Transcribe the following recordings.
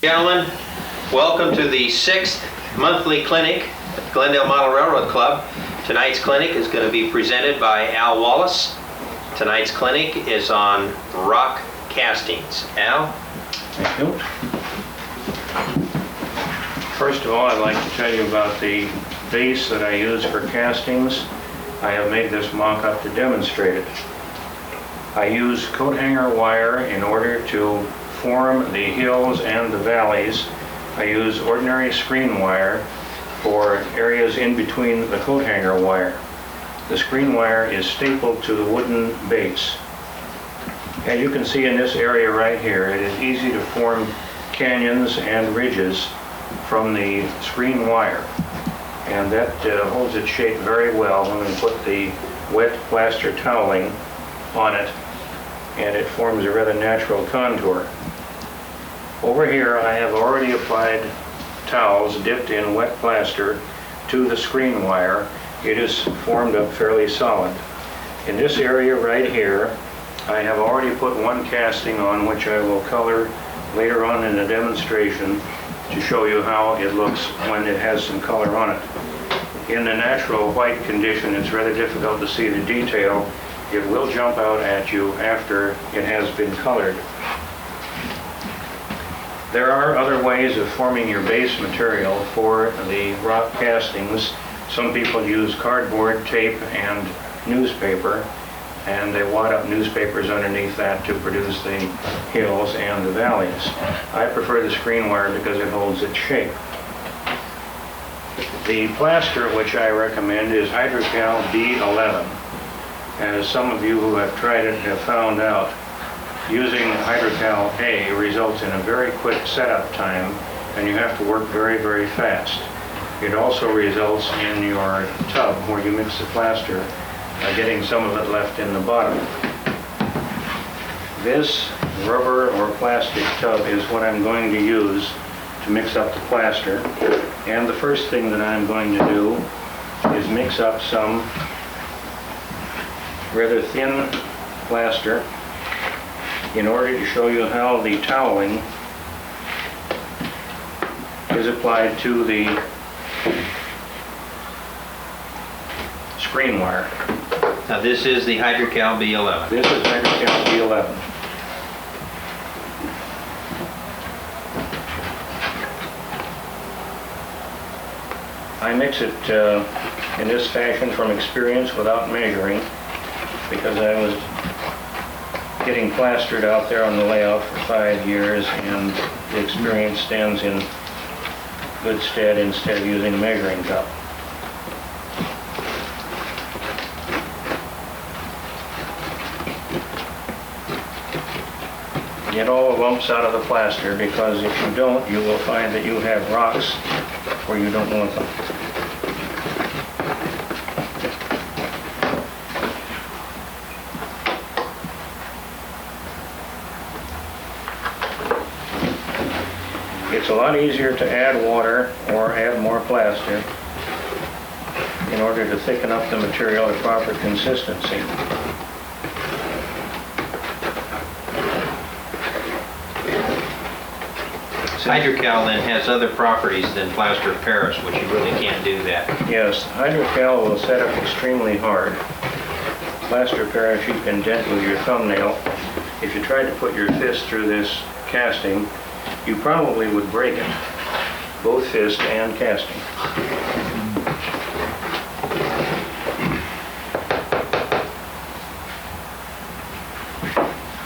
Gentlemen, welcome to the 6th monthly clinic at Glendale Model Railroad Club. Tonight's clinic is going to be presented by Al Wallace. Tonight's clinic is on rock castings. Al? Thank you. First of all, I'd like to tell you about the base that I use for castings. I have made this mock-up to demonstrate it. I use coat hanger wire in order to form the hills and the valleys. I use ordinary screen wire for areas in between the coat hanger wire. The screen wire is stapled to the wooden base. As you can see in this area right here, it is easy to form canyons and ridges from the screen wire. And that holds its shape very well when we put the wet plaster toweling on it, and it forms a rather natural contour. Over here I have already applied towels dipped in wet plaster to the screen wire. It is formed up fairly solid. In this area right here, I have already put one casting on, which I will color later on in the demonstration to show you how it looks when it has some color on it. In the natural white condition, it's rather difficult to see the detail. It will jump out at you after it has been colored. There are other ways of forming your base material for the rock castings. Some people use cardboard, tape, and newspaper, and they wad up newspapers underneath that to produce the hills and the valleys. I prefer the screen wire because it holds its shape. The plaster which I recommend is Hydrocal B11. As some of you who have tried it have found out, using Hydrocal A results in a very quick setup time, and you have to work very, very fast. It also results in your tub where you mix the plaster, getting some of it left in the bottom. This rubber or plastic tub is what I'm going to use to mix up the plaster. And the first thing that I'm going to do is mix up some rather thin plaster in order to show you how the toweling is applied to the screen wire. Now this is the Hydrocal B11. This is Hydrocal B11. I mix it in this fashion from experience without measuring, because I was getting plastered out there on the layout for 5 years, and the experience stands in good stead instead of using a measuring cup. Get all the lumps out of the plaster, because if you don't, you will find that you have rocks where you don't want them. It's a lot easier to add water or add more plaster in order to thicken up the material to proper consistency. Hydrocal then has other properties than plaster of Paris, which you really can't do that. Yes, Hydrocal will set up extremely hard. Plaster of Paris you can dent with your thumbnail. If you tried to put your fist through this casting, you probably would break it, both fist and casting.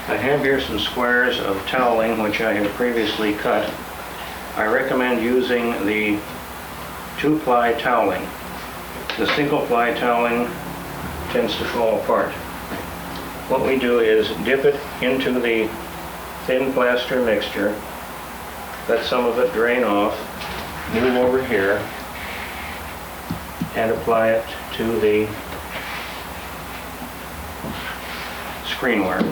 I have here some squares of toweling which I have previously cut. I recommend using the 2-ply toweling. The single-ply toweling tends to fall apart. What we do is dip it into the thin plaster mixture, let some of it drain off, move over here, and apply it to the screen wire.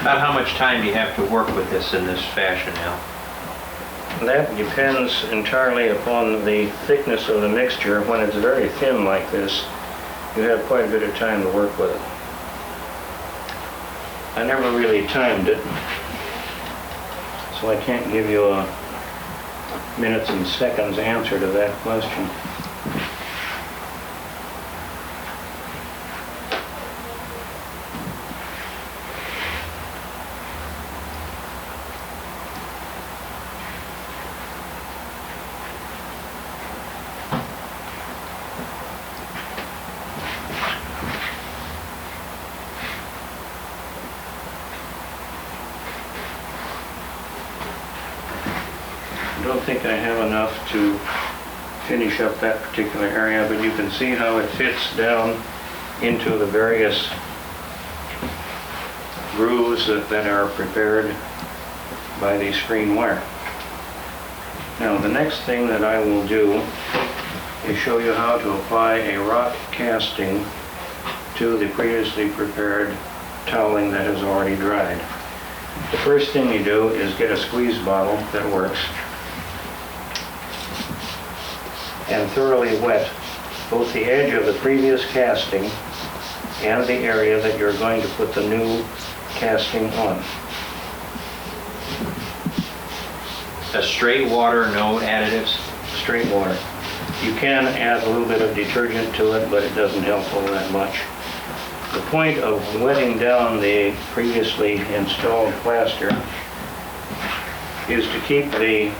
About how much time do you have to work with this in this fashion now? That depends entirely upon the thickness of the mixture. When it's very thin like this, you have quite a bit of time to work with it. I never really timed it, so I can't give you a minutes and seconds answer to that question. I don't think I have enough to finish up that particular area, but you can see how it fits down into the various grooves that are prepared by the screen wire. Now the next thing that I will do is show you how to apply a rock casting to the previously prepared toweling that has already dried. The first thing you do is get a squeeze bottle that works and thoroughly wet both the edge of the previous casting and the area that you're going to put the new casting on. A straight water, no additives? Straight water. You can add a little bit of detergent to it, but it doesn't help all that much. The point of wetting down the previously installed plaster is to keep the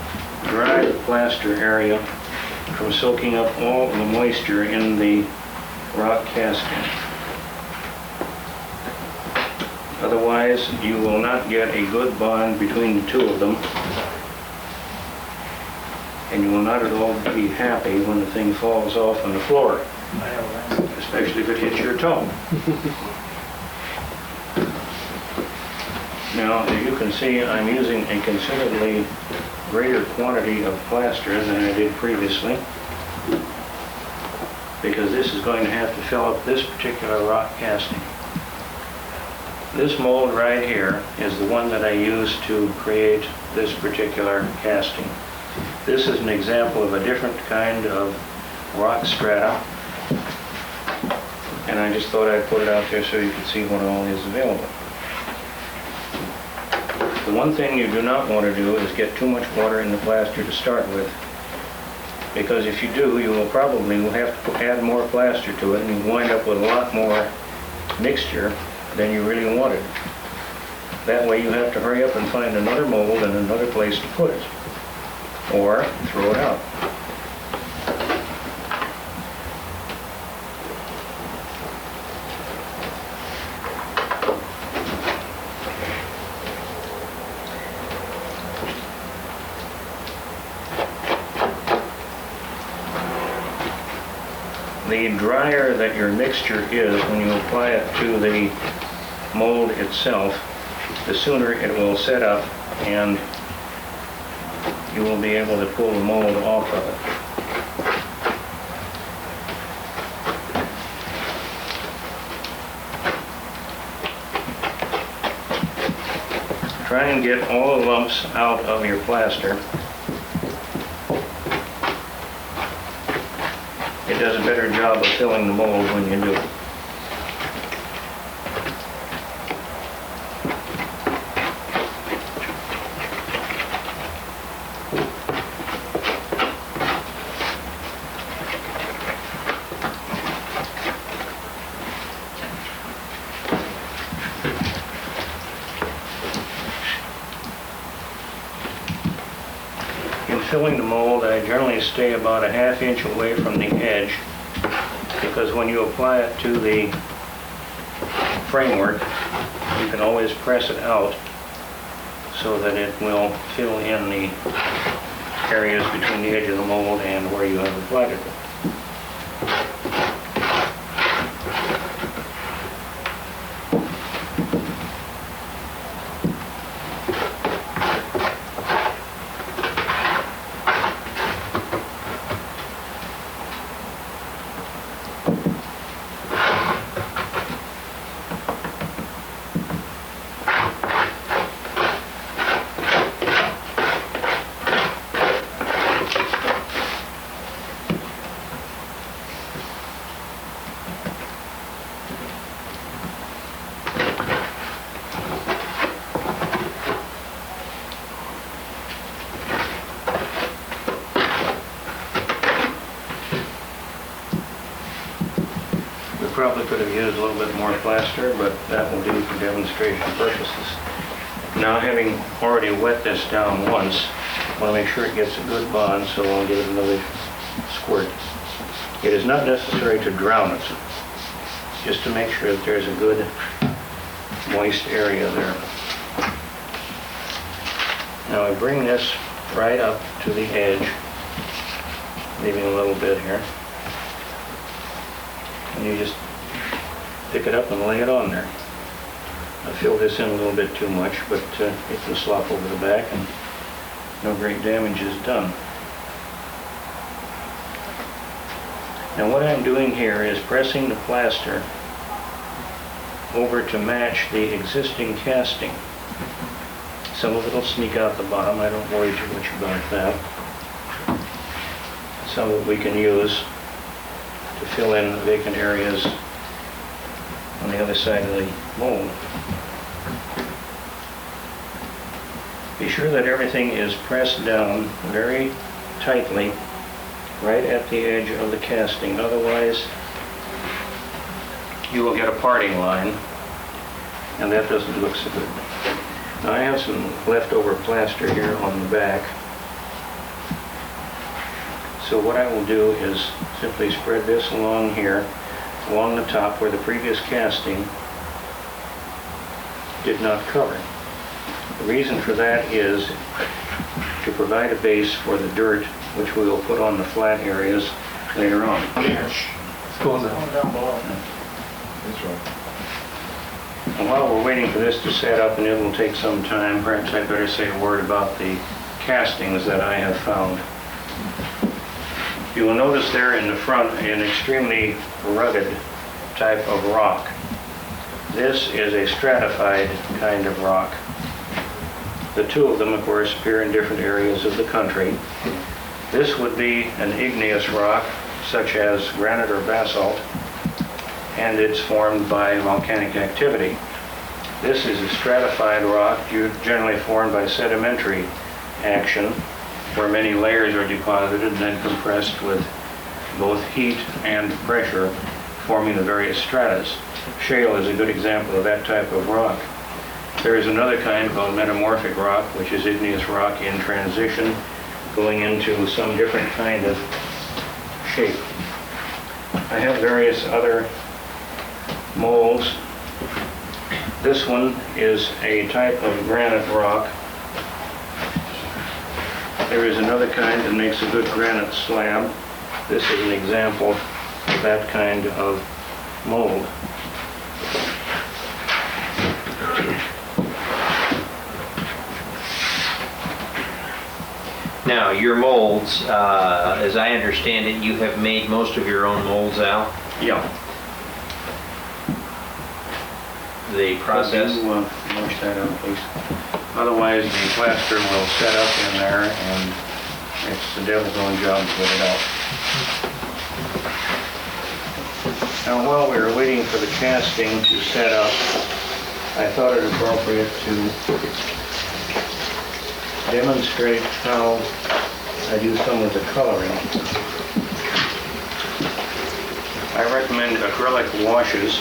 dry plaster area from soaking up all the moisture in the rock casting. Otherwise, you will not get a good bond between the two of them, and you will not at all be happy when the thing falls off on the floor, especially if it hits your toe. Now, as you can see, I'm using a considerably greater quantity of plaster than I did previously, because this is going to have to fill up this particular rock casting. This mold right here is the one that I used to create this particular casting. This is an example of a different kind of rock strata, and I just thought I'd put it out there so you could see what all is available. The one thing you do not want to do is get too much water in the plaster to start with, because if you do, you will probably have to add more plaster to it, and you wind up with a lot more mixture than you really wanted. That way you have to hurry up and find another mold and another place to put it, or throw it out. The drier that your mixture is when you apply it to the mold itself, the sooner it will set up and you will be able to pull the mold off of it. Try and get all the lumps out of your plaster. It does a better job of filling the mold when you do it. Filling the mold, I generally stay about a ½ inch away from the edge, because when you apply it to the framework, you can always press it out so that it will fill in the areas between the edge of the mold and where you have applied it. probably could have used a little bit more plaster, but that will do for demonstration purposes. Now, having already wet this down once, I want to make sure it gets a good bond, so I'll give it another squirt. It is not necessary to drown it, just to make sure that there's a good moist area there. Now I bring this right up to the edge, leaving a little bit here. And you just pick it up and lay it on there. I fill this in a little bit too much, but it can slop over the back and no great damage is done. Now what I'm doing here is pressing the plaster over to match the existing casting. Some of it will sneak out the bottom, I don't worry too much about that. Some of it we can use to fill in vacant areas on the other side of the mold. Be sure that everything is pressed down very tightly right at the edge of the casting, otherwise you will get a parting line, and that doesn't look so good. Now I have some leftover plaster here on the back, so what I will do is simply spread this along here, along the top where the previous casting did not cover. The reason for that is to provide a base for the dirt, which we will put on the flat areas later on. It's going down below. That's right. And while we're waiting for this to set up, and it will take some time, perhaps I'd better say a word about the castings that I have found. You will notice there in the front an extremely rugged type of rock. This is a stratified kind of rock. The two of them, of course, appear in different areas of the country. This would be an igneous rock, such as granite or basalt, and it's formed by volcanic activity. This is a stratified rock, generally formed by sedimentary action, where many layers are deposited and then compressed with both heat and pressure, forming the various stratas. Shale is a good example of that type of rock. There is another kind called metamorphic rock, which is igneous rock in transition, going into some different kind of shape. I have various other molds. This one is a type of granite rock. There is another kind that makes a good granite slab. This is an example of that kind of mold. Now, your molds, as I understand it, you have made most of your own molds, Al? Yeah. The process? Could you wash that out, please? Otherwise, the plaster will set up in there, and it's the devil's own job to get it out. Now, while we were waiting for the casting to set up, I thought it appropriate to demonstrate how I do some of the coloring. I recommend acrylic washes.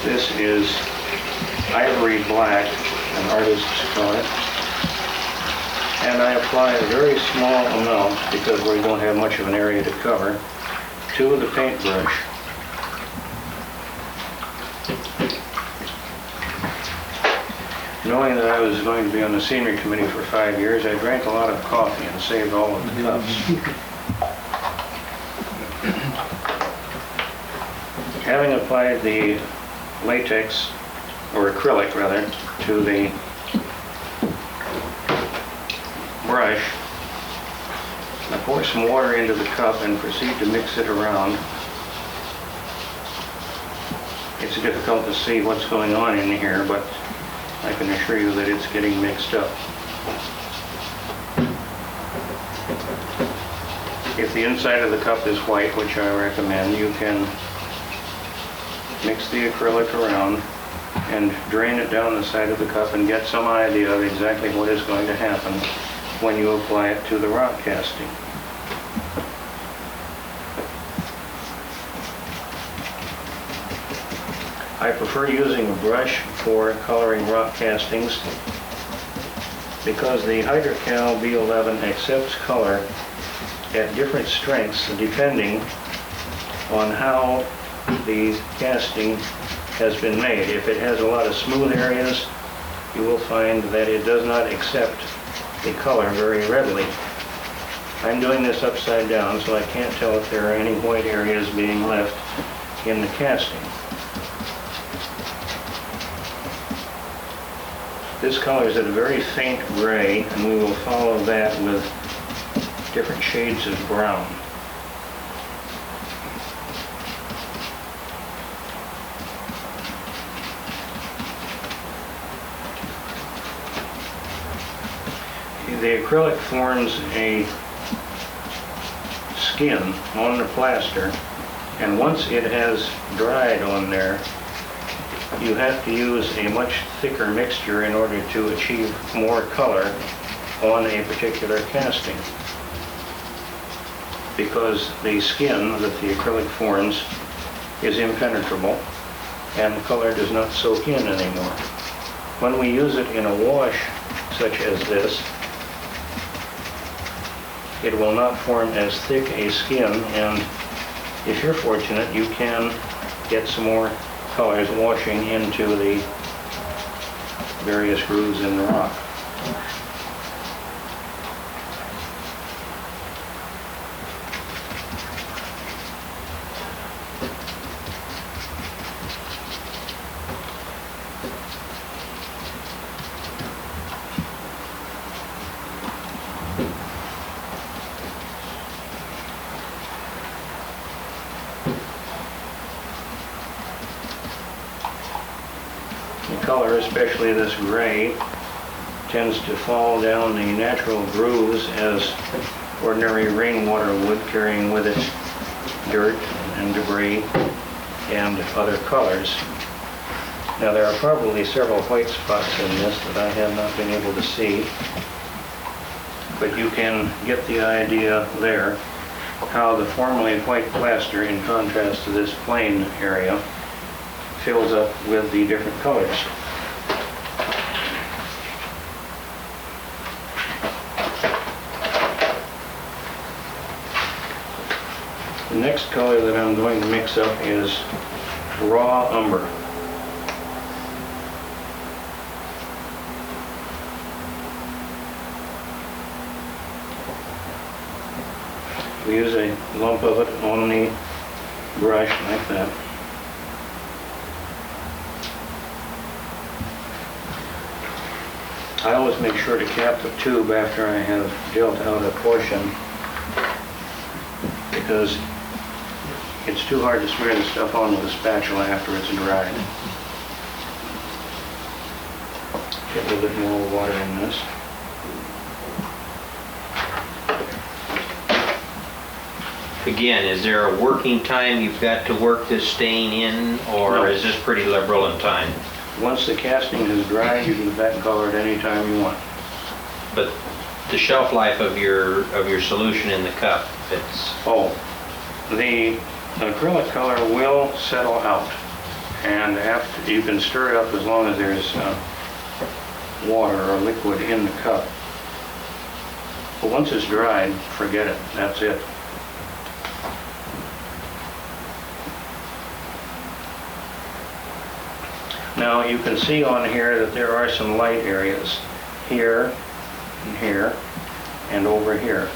This is ivory black, an artist's call it. And I apply a very small amount, because we don't have much of an area to cover, to the paintbrush. Knowing that I was going to be on the scenery committee for 5 years, I drank a lot of coffee and saved all of the cups. Having applied the latex, or acrylic rather, to the brush, I pour some water into the cup and proceed to mix it around. It's difficult to see what's going on in here, but I can assure you that it's getting mixed up. If the inside of the cup is white, which I recommend, you can mix the acrylic around and drain it down the side of the cup and get some idea of exactly what is going to happen when you apply it to the rock casting. I prefer using a brush for coloring rock castings because the Hydrocal B11 accepts color at different strengths depending on how the casting has been made. If it has a lot of smooth areas, you will find that it does not accept the color very readily. I'm doing this upside down, so I can't tell if there are any white areas being left in the casting. This color is at a very faint gray, and we will follow that with different shades of brown. The acrylic forms a skin on the plaster, and once it has dried on there, you have to use a much thicker mixture in order to achieve more color on a particular casting, because the skin that the acrylic forms is impenetrable and the color does not soak in anymore. When we use it in a wash such as this, it will not form as thick a skin, and if you're fortunate, you can get some more colors washing into the various grooves in the rock. Color, especially this gray, tends to fall down the natural grooves as ordinary rainwater would, carrying with it dirt and debris and other colors. Now there are probably several white spots in this that I have not been able to see, but you can get the idea there how the formerly white plaster, in contrast to this plain area, fills up with the different colors. The next color that I'm going to mix up is raw umber. We use a lump of it on the brush like that. I always make sure to cap the tube after I have dealt out a portion, because it's too hard to smear the stuff on with a spatula after it's dried. Get a little bit more water in this. Again, is there a working time you've got to work this stain in, or No. is this pretty liberal in time? Once the casting has dried, you can vat color it any time you want. But the shelf life of your solution in the cup, it's... Oh, the acrylic color will settle out, and after you can stir it up as long as there's water or liquid in the cup. But once it's dried, forget it. That's it. Now you can see on here that there are some light areas here and here and over here.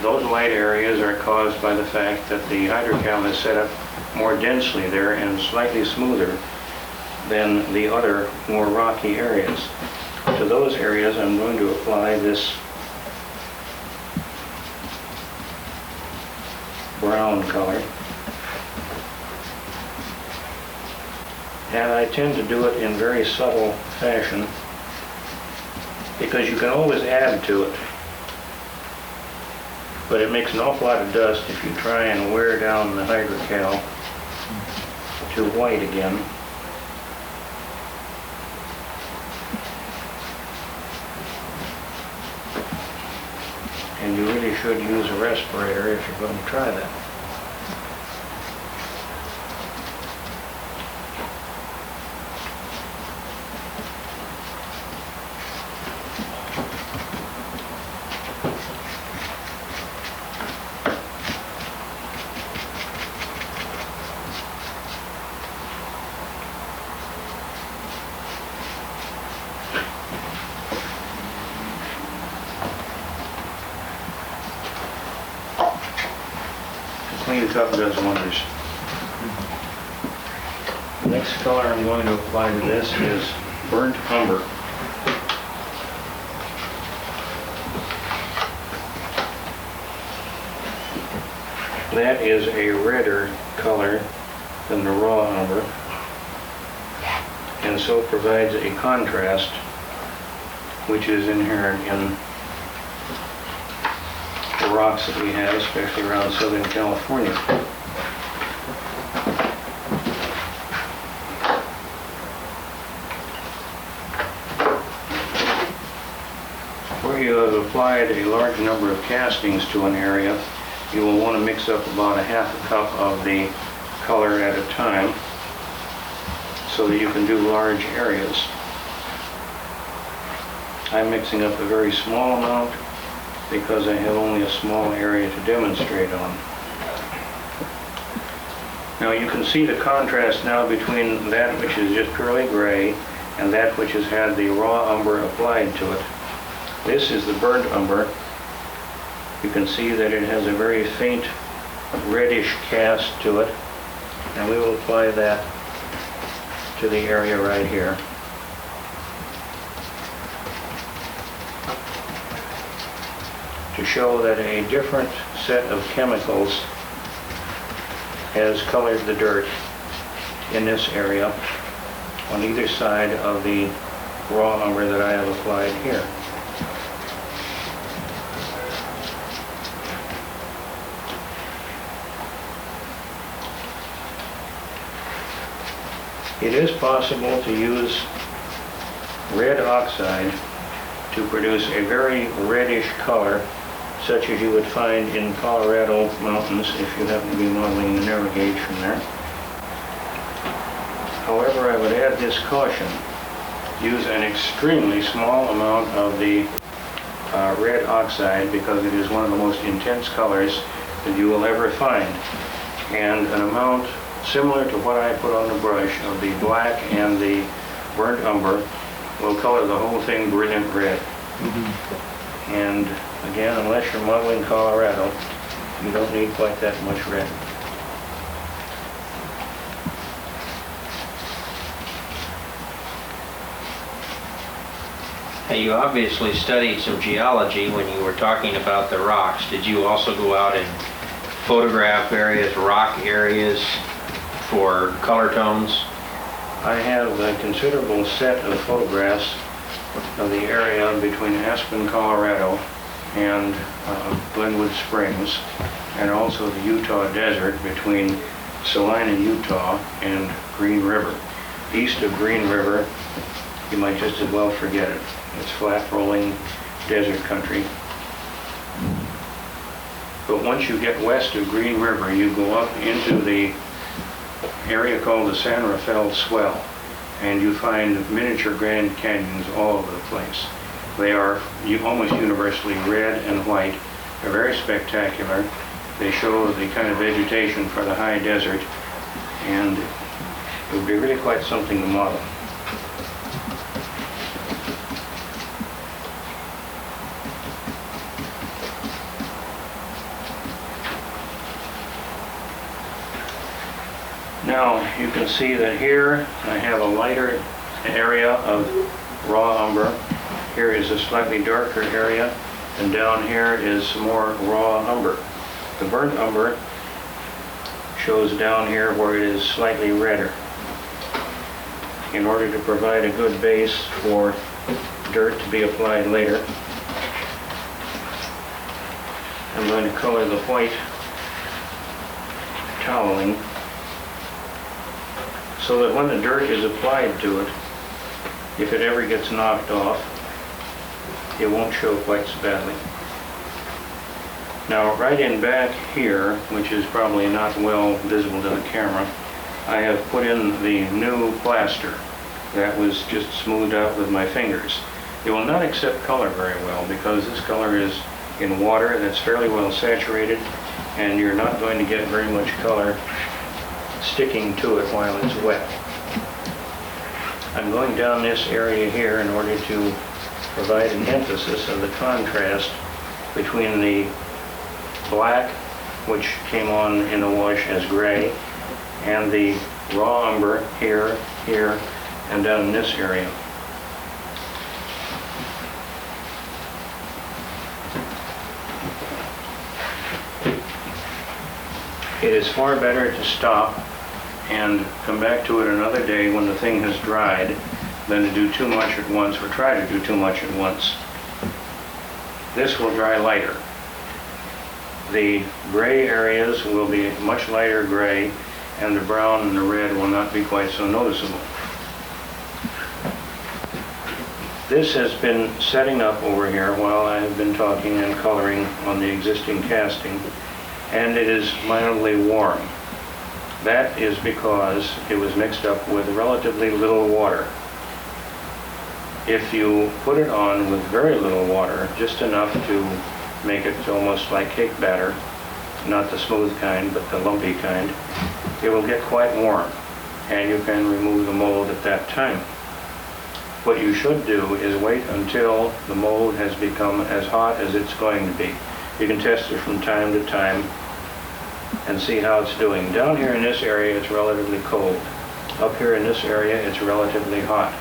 Those light areas are caused by the fact that the Hydrocal is set up more densely there and slightly smoother than the other more rocky areas. To those areas I'm going to apply this brown color. And I tend to do it in very subtle fashion because you can always add to it. But it makes an awful lot of dust if you try and wear down the Hydrocal to white again. And you really should use a respirator if you're going to try that. cup does wonders. The next color I'm going to apply to this is burnt umber. That is a redder color than the raw umber, and so provides a contrast which is inherent in the rocks that we have, especially around Southern California. Where you have applied a large number of castings to an area, you will want to mix up about a half a cup of the color at a time so that you can do large areas. I'm mixing up a very small amount because I have only a small area to demonstrate on. Now you can see the contrast now between that which is just purely gray and that which has had the raw umber applied to it. This is the burnt umber. You can see that it has a very faint reddish cast to it, and we will apply that to the area right here. To show that a different set of chemicals has colored the dirt in this area on either side of the raw umber that I have applied here. It is possible to use red oxide to produce a very reddish color, such as you would find in Colorado mountains if you happen to be modeling the navigation there. However, I would add this caution. Use an extremely small amount of the red oxide because it is one of the most intense colors that you will ever find. And an amount similar to what I put on the brush of the black and the burnt umber will color the whole thing brilliant red. And again, unless you're modeling Colorado, you don't need quite that much red. Hey, you obviously studied some geology when you were talking about the rocks. Did you also go out and photograph various rock areas for color tones? I have a considerable set of photographs of the area between Aspen, Colorado and Glenwood Springs, and also the Utah Desert between Salina, Utah and Green River. East of Green River, you might just as well forget it. It's flat rolling desert country. But once you get west of Green River, you go up into the area called the San Rafael Swell, and you find miniature Grand Canyons all over the place. They are almost universally red and white. They're very spectacular. They show the kind of vegetation for the high desert, and it would be really quite something to model. Now you can see that here I have a lighter area of raw umber. Here is a slightly darker area, and down here is some more raw umber. The burnt umber shows down here where it is slightly redder. In order to provide a good base for dirt to be applied later, I'm going to color the white toweling so that when the dirt is applied to it, if it ever gets knocked off, it won't show quite so badly. Now right in back here, which is probably not well visible to the camera, I have put in the new plaster that was just smoothed out with my fingers. It will not accept color very well because this color is in water that's fairly well saturated, and you're not going to get very much color sticking to it while it's wet. I'm going down this area here in order to provide an emphasis of the contrast between the black which came on in the wash as gray, and the raw umber here, here, and down in this area. It is far better to stop and come back to it another day when the thing has dried than to do too much at once or try to do too much at once. This will dry lighter. The gray areas will be much lighter gray, and the brown and the red will not be quite so noticeable. This has been setting up over here while I have been talking and coloring on the existing casting, and it is mildly warm. That is because it was mixed up with relatively little water. If you put it on with very little water, just enough to make it almost like cake batter, not the smooth kind, but the lumpy kind, it will get quite warm, and you can remove the mold at that time. What you should do is wait until the mold has become as hot as it's going to be. You can test it from time to time and see how it's doing. Down here in this area, it's relatively cold. Up here in this area, it's relatively hot.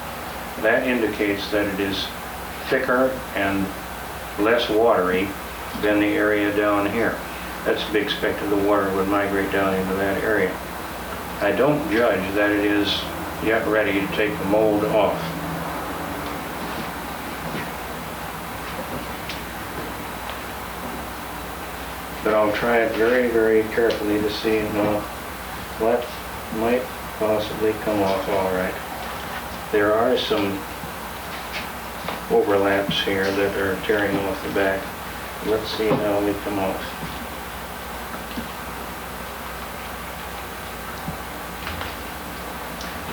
That indicates that it is thicker and less watery than the area down here. That's to be expected. The water would migrate down into that area. I don't judge that it is yet ready to take the mold off. But I'll try it very, very carefully to see what might possibly come off all right. There are some overlaps here that are tearing off the back. Let's see how they come off.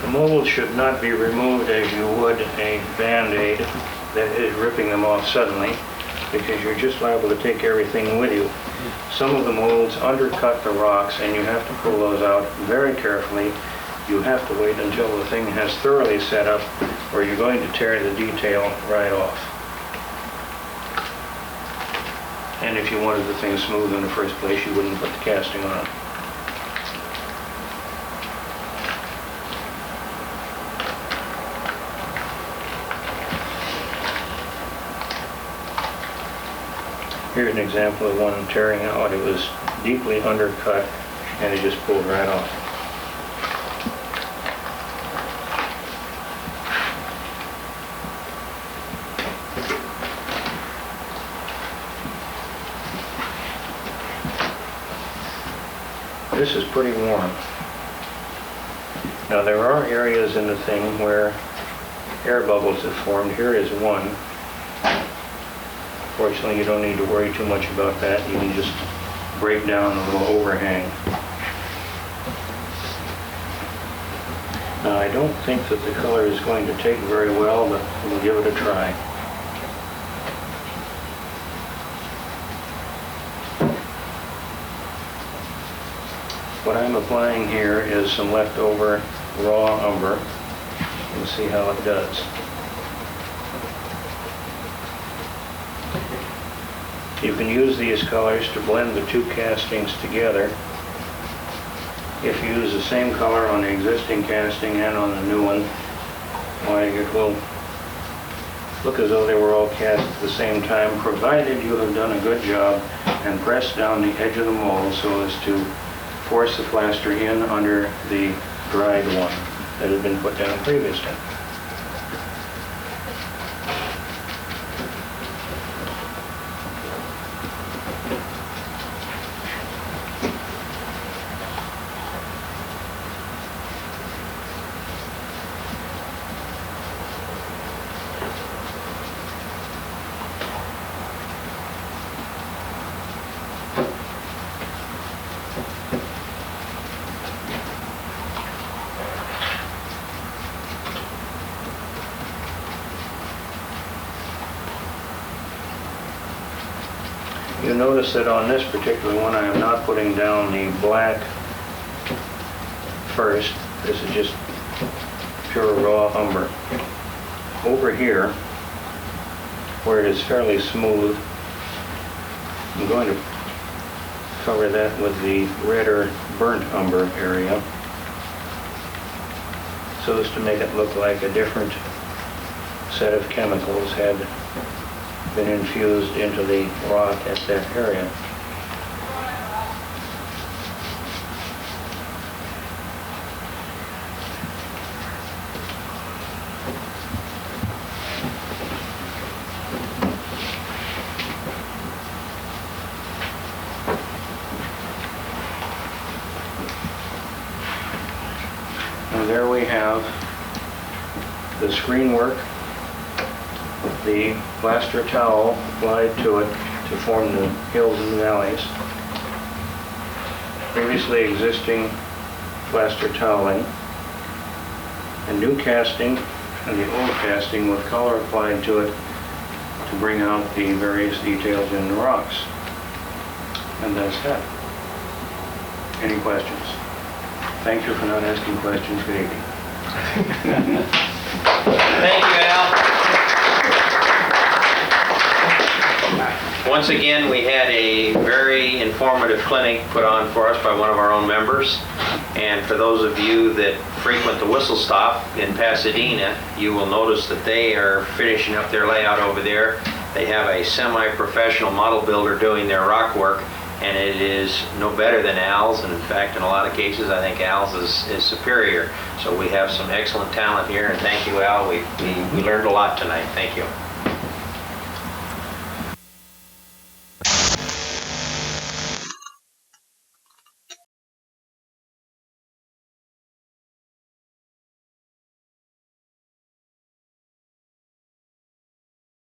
The mold should not be removed as you would a Band-Aid that is ripping them off suddenly, because you're just liable to take everything with you. Some of the molds undercut the rocks, and you have to pull those out very carefully. You have to wait until the thing has thoroughly set up, or you're going to tear the detail right off. And if you wanted the thing smooth in the first place, you wouldn't put the casting on. Here's an example of one tearing out. It was deeply undercut, and it just pulled right off. This is pretty warm. Now there are areas in the thing where air bubbles have formed. Here is one. Fortunately, you don't need to worry too much about that. You can just break down a little overhang. Now I don't think that the color is going to take very well, but we'll give it a try. What I'm applying here is some leftover raw umber. We'll see how it does. You can use these colors to blend the two castings together. If you use the same color on the existing casting and on the new one, why, it will look as though they were all cast at the same time, provided you have done a good job and pressed down the edge of the mold so as to force the plaster in under the dried one that had been put down previously. You notice that on this particular one I am not putting down the black first. This is just pure raw umber. Over here, where it is fairly smooth, I'm going to cover that with the red or burnt umber area, so as to make it look like a different set of chemicals had been infused into the rock at that area. And there we have the screen work, the plaster towel applied to it to form the hills and valleys, previously existing plaster toweling, a new casting and the old casting with color applied to it to bring out the various details in the rocks. And that's that. Any questions? Thank you for not asking questions. Good evening. Thank you, Al. Once again, we had a very informative clinic put on for us by one of our own members. And for those of you that frequent the Whistle Stop in Pasadena, you will notice that they are finishing up their layout over there. They have a semi-professional model builder doing their rock work, and it is no better than Al's, and in fact, in a lot of cases, I think Al's is superior. So we have some excellent talent here, and thank you, Al. We learned a lot tonight. Thank you.